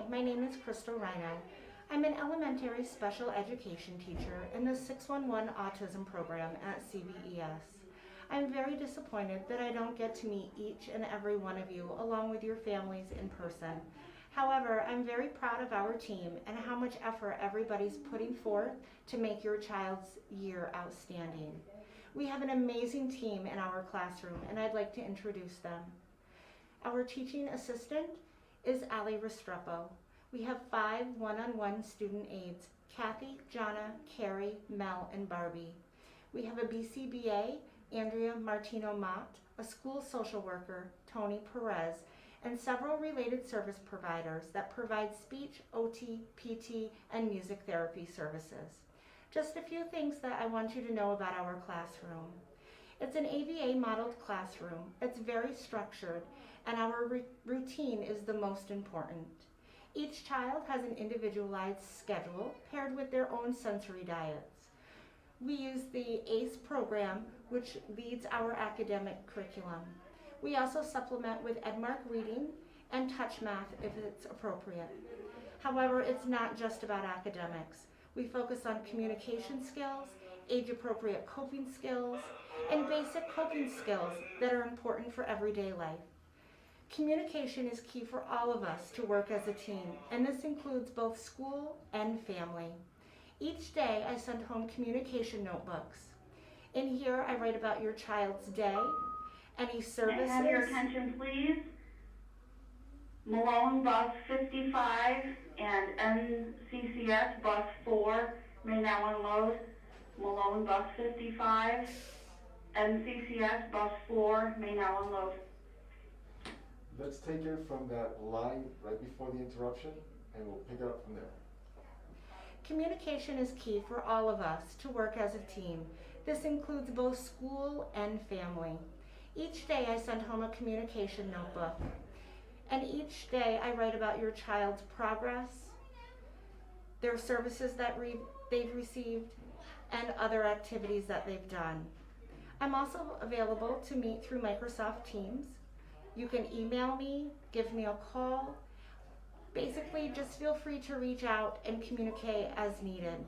my name is Chrystal RHINO. I'm an elementary special education teacher in the 611 autism program at CV-TEC. I'm very disappointed that I don't get to meet each and every one of you along with your families in person. However, I'm very proud of our team and how much effort everybody's putting forth to make your child's year outstanding. We have an amazing team in our classroom, and I'd like to introduce them. Our teaching assistant is Ali Restrepo. We have 5 one-on-one student aides, Kathy, Jonna, Carrie, Mel, and Barbie. We have a BCBA, Andrea Martino-Mott, a school social worker, Toni Perez, and several related service providers that provide speech, OT, PT, and music therapy services. Just a few things that I want you to know about our classroom. It's an ABA modeled classroom. It's very structured, and our routine is the most important. Each child has an individualized schedule paired with their own sensory diets. We use the ACE program, which leads our academic curriculum. We also supplement with Edmark reading and touch math if it's appropriate. However, it's not just about academics. We focus on communication skills, age-appropriate coping skills, and basic coping skills that are important for everyday life. Communication is key for all of us to work as a team, and this includes both school and family. Each day I send home communication notebooks. In here I write about your child's day, any services. May I have your attention, please? Malone bus 55 and NCCS bus 4 may now unload. Malone bus 55, NCCS bus 4 may now unload. Let's take it from that line right before the interruption, and we'll pick it up from there. Communication is key for all of us to work as a team. This includes both school and family. Each day I send home a communication notebook, and each day I write about your child's progress, their services that they've received, and other activities that they've done. I'm also available to meet through Microsoft Teams. You can email me, give me a call. Basically, just feel free to reach out and communicate as needed.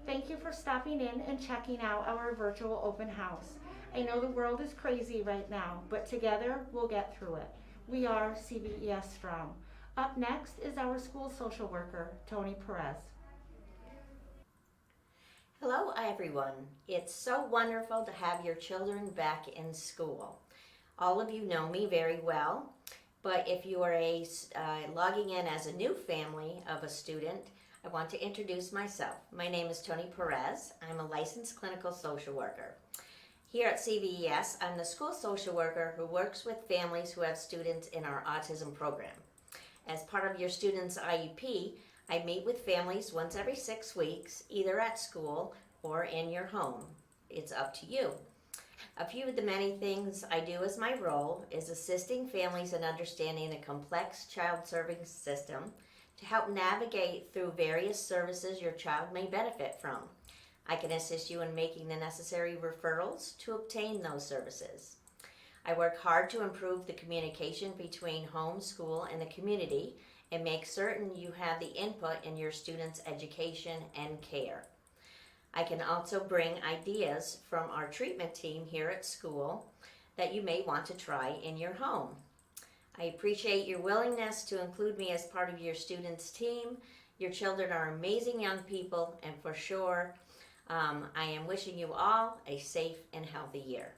Thank you for stopping in and checking out our virtual open house. I know the world is crazy right now, but together we'll get through it. We are CV-TEC Strong. Up next is our school social worker, Toni Perez. Hello everyone. It's so wonderful to have your children back in school. All of you know me very well, but if you are logging in as a new family of a student, I want to introduce myself. My name is Toni Perez. I'm a licensed clinical social worker. Here at CV-TEC, I'm the school social worker who works with families who have students in our autism program. As part of your student's IEP, I meet with families once every 6 weeks, either at school or in your home. It's up to you. A few of the many things I do as my role is assisting families in understanding the complex child serving system to help navigate through various services your child may benefit from. I can assist you in making the necessary referrals to obtain those services. I work hard to improve the communication between home, school, and the community and make certain you have the input in your students' education and care. I can also bring ideas from our treatment team here at school that you may want to try in your home. I appreciate your willingness to include me as part of your students' team. Your children are amazing young people, and for sure, I am wishing you all a safe and healthy year.